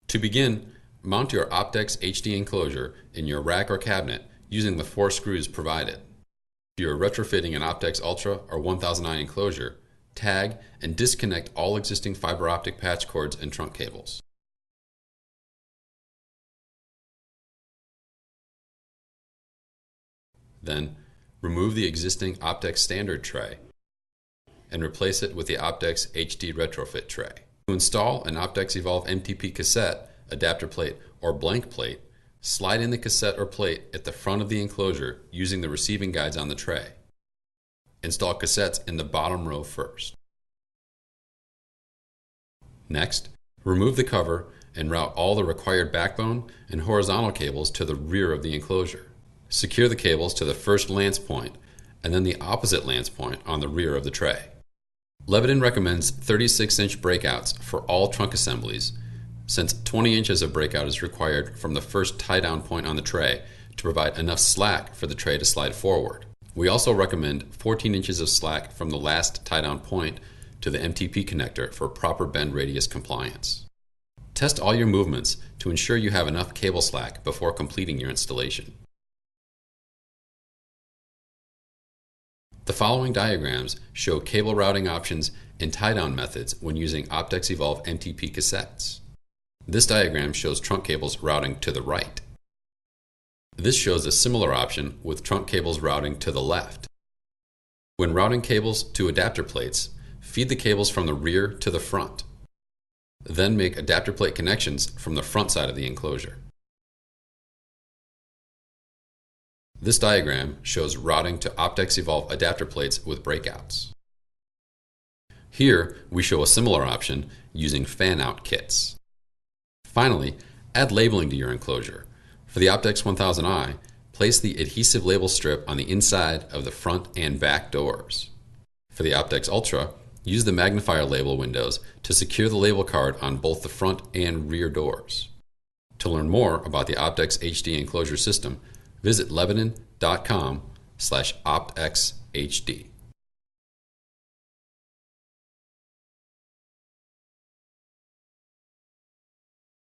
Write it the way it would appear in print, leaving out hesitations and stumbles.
To begin, mount your Optex HD enclosure in your rack or cabinet using the 4 screws provided. If you are retrofitting an Optex Ultra or 1000i enclosure, tag and disconnect all existing fiber optic patch cords and trunk cables. Then, remove the existing Optex standard tray and replace it with the Optex HD retrofit tray. To install an Optex Evolve MTP cassette, adapter plate, or blank plate, slide in the cassette or plate at the front of the enclosure using the receiving guides on the tray. Install cassettes in the bottom row first. Next, remove the cover and route all the required backbone and horizontal cables to the rear of the enclosure. Secure the cables to the first lance point and then the opposite lance point on the rear of the tray. Lebanon recommends 36-inch breakouts for all trunk assemblies, since 20 inches of breakout is required from the first tie-down point on the tray to provide enough slack for the tray to slide forward. We also recommend 14 inches of slack from the last tie-down point to the MTP connector for proper bend radius compliance. Test all your movements to ensure you have enough cable slack before completing your installation. The following diagrams show cable routing options and tie-down methods when using Optex Evolve MTP cassettes. This diagram shows trunk cables routing to the right. This shows a similar option with trunk cables routing to the left. When routing cables to adapter plates, feed the cables from the rear to the front. Then make adapter plate connections from the front side of the enclosure. This diagram shows routing to Optex Evolve adapter plates with breakouts. Here, we show a similar option using fan-out kits. Finally, add labeling to your enclosure. For the Optex 1000i, place the adhesive label strip on the inside of the front and back doors. For the Optex Ultra, use the magnifier label windows to secure the label card on both the front and rear doors. To learn more about the Optex HD enclosure system, visit lebanon.com/optexhd.